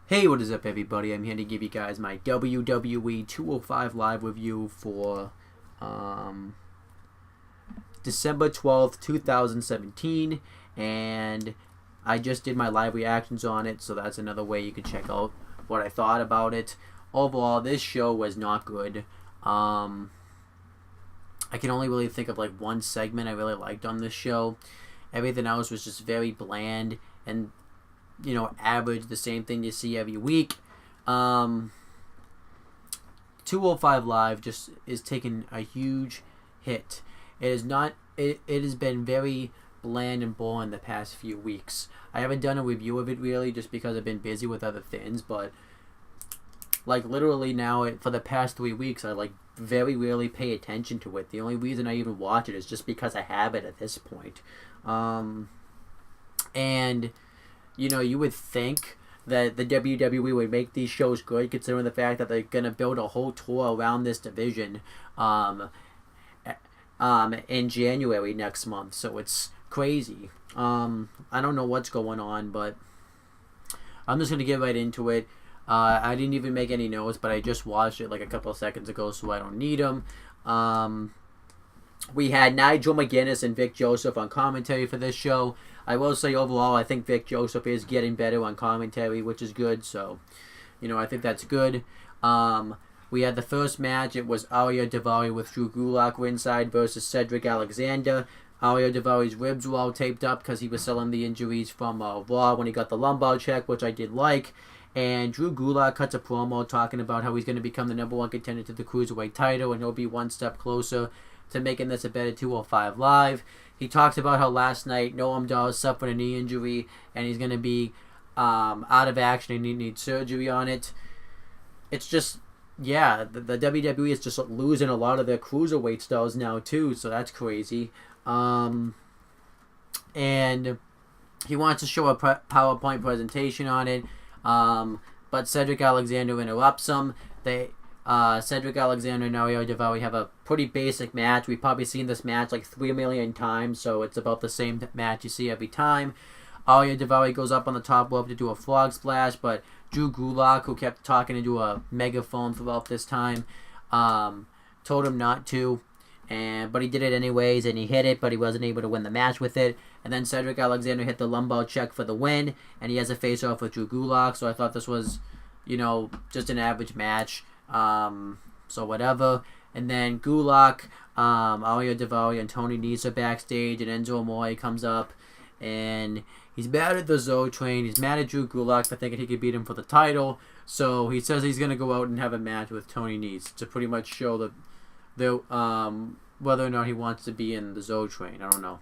Hey, what is up, everybody? I'm here to give you guys my WWE 205 live review for December 12th, 2017, and I just did my live reactions on it, so that's another way you can check out what I thought about it. Overall, this show was not good. I can only really think of like one segment I really liked on this show. Everything else was just very bland and average, the same thing you see every week. 205 Live just is taking a huge hit. It is not. It has been very bland and boring the past few weeks. I haven't done a review of it really, just because I've been busy with other things. But like literally now, for the past 3 weeks, I like very rarely pay attention to it. The only reason I even watch it is just because I have it at this point. And you would think that the WWE would make these shows good, considering the fact that they're going to build a whole tour around this division in January next month. So it's crazy. I don't know what's going on, but I'm just going to get right into it. I didn't even make any notes, but I just watched it like a couple of seconds ago, so I don't need them. We had Nigel McGuinness and Vic Joseph on commentary for this show. I will say overall, I think Vic Joseph is getting better on commentary, which is good. So, I think that's good. We had the first match. It was Ariya Daivari with Drew Gulak ringside versus Cedric Alexander. Ariya Daivari's ribs were all taped up because he was selling the injuries from Raw when he got the lumbar check, which I did like. And Drew Gulak cuts a promo talking about how he's going to become the #1 contender to the Cruiserweight title, and he'll be one step closer to making this a better 205 Live. He talks about how last night Noam Dar suffered a knee injury and he's going to be out of action and he needs surgery on it. It's just, the WWE is just losing a lot of their cruiserweight stars now too, so that's crazy. And he wants to show a PowerPoint presentation on it, but Cedric Alexander interrupts him. Cedric Alexander and Ariya Daivari have a pretty basic match. We've probably seen this match like 3 million times, so it's about the same match you see every time. Ariya Daivari goes up on the top rope to do a frog splash, but Drew Gulak, who kept talking into a megaphone throughout this time, told him not to, but he did it anyways, and he hit it, but he wasn't able to win the match with it. And then Cedric Alexander hit the lumbar check for the win, and he has a face-off with Drew Gulak, so I thought this was, just an average match. So whatever. And then Gulak, Ariya Daivari, and Tony Nese are backstage, and Enzo Amore comes up, and he's mad at the Zoe Train. He's mad at Drew Gulak for thinking he could beat him for the title. So he says he's gonna go out and have a match with Tony Nese to pretty much show the whether or not he wants to be in the Zoe Train. I don't know.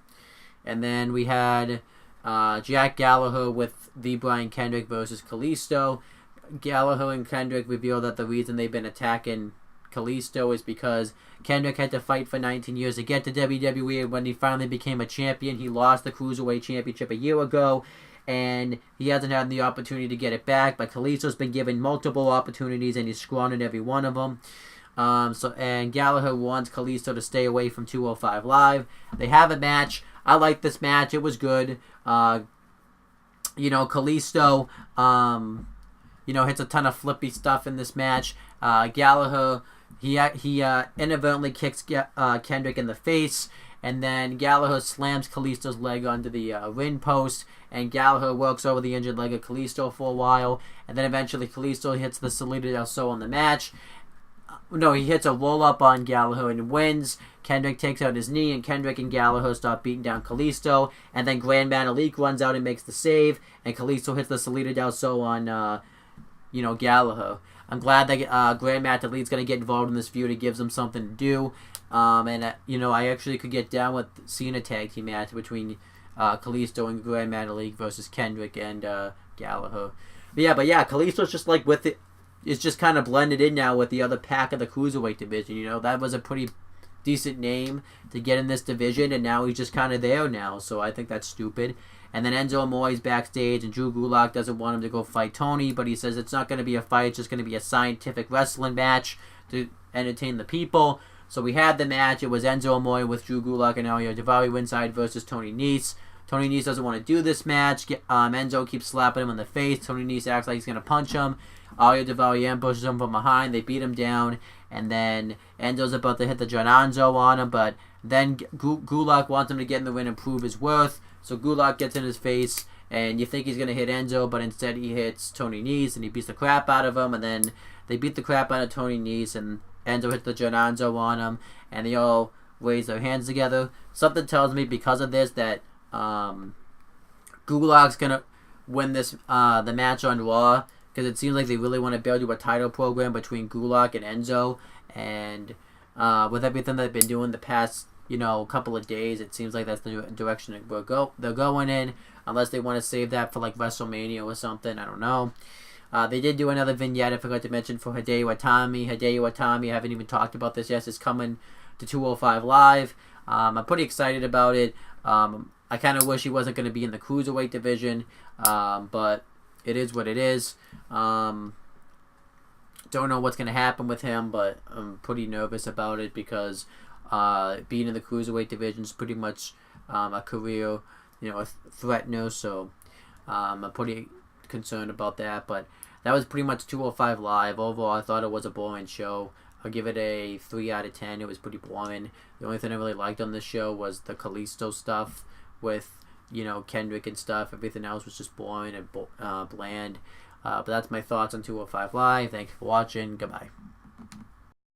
And then we had Jack Gallagher with the Brian Kendrick versus Kalisto. Gallagher and Kendrick reveal that the reason they've been attacking Kalisto is because Kendrick had to fight for 19 years to get to WWE, and when he finally became a champion, he lost the Cruiserweight Championship a year ago, and he hasn't had the opportunity to get it back, but Kalisto's been given multiple opportunities, and he's squandered every one of them. And Gallagher wants Kalisto to stay away from 205 Live. They have a match. I like this match. It was good. Kalisto, hits a ton of flippy stuff in this match. Gallagher, he inadvertently kicks Kendrick in the face, and then Gallagher slams Kalisto's leg onto the ring post, and Gallagher works over the injured leg of Kalisto for a while, and then eventually Kalisto hits the Salida del Sol in the match. No, he hits a roll-up on Gallagher and wins. Kendrick takes out his knee, and Kendrick and Gallagher start beating down Kalisto, and then Grand Metalik runs out and makes the save, and Kalisto hits the Salida del Sol on Gallagher. I'm glad that Grand Metalik's going to get involved in this feud. It gives him something to do. I actually could get down with seeing a tag team match between Kalisto and Grand Metalik versus Kendrick and Gallagher. But Kalisto's just like with it. It's just kind of blended in now with the other pack of the Cruiserweight division. That was a pretty decent name to get in this division, and now he's just kind of there now. So I think that's stupid. And then Enzo Amore's backstage, and Drew Gulak doesn't want him to go fight Tony, but he says it's not going to be a fight, it's just going to be a scientific wrestling match to entertain the people. So we had the match. It was Enzo Amore with Drew Gulak and Ariya Daivari ringside versus Tony Nese. Tony Nese doesn't want to do this match. Enzo keeps slapping him in the face. Tony Nese acts like he's going to punch him. Audio Daivari ambushes him from behind. They beat him down. And then Enzo's about to hit the Jonanzo on him, but then Gulak wants him to get in the ring and prove his worth. So Gulak gets in his face, and you think he's going to hit Enzo, but instead he hits Tony Nese, and he beats the crap out of him. And then they beat the crap out of Tony Nese, and Enzo hits the Jonanzo on him, and they all raise their hands together. Something tells me because of this that Gulak's going to win this the match on Raw, because it seems like they really want to build a title program between Gulak and Enzo. And with everything they've been doing the past, couple of days, it seems like that's the direction they're going in, unless they want to save that for like WrestleMania or something. I don't know. They did do another vignette I forgot to mention for Hideo Itami. Hideo Itami, I haven't even talked about this yet, is coming to 205 Live. I'm pretty excited about it. I kind of wish he wasn't going to be in the Cruiserweight division, but it is what it is. Don't know what's going to happen with him, but I'm pretty nervous about it because being in the Cruiserweight division is pretty much a career, a threatener, so I'm pretty concerned about that. But that was pretty much 205 Live. Overall, I thought it was a boring show. I'll give it a 3 out of 10. It was pretty boring. The only thing I really liked on this show was the Kalisto stuff with, Kendrick and stuff. Everything else was just boring and bland. But that's my thoughts on 205 Live. Thank you for watching. Goodbye.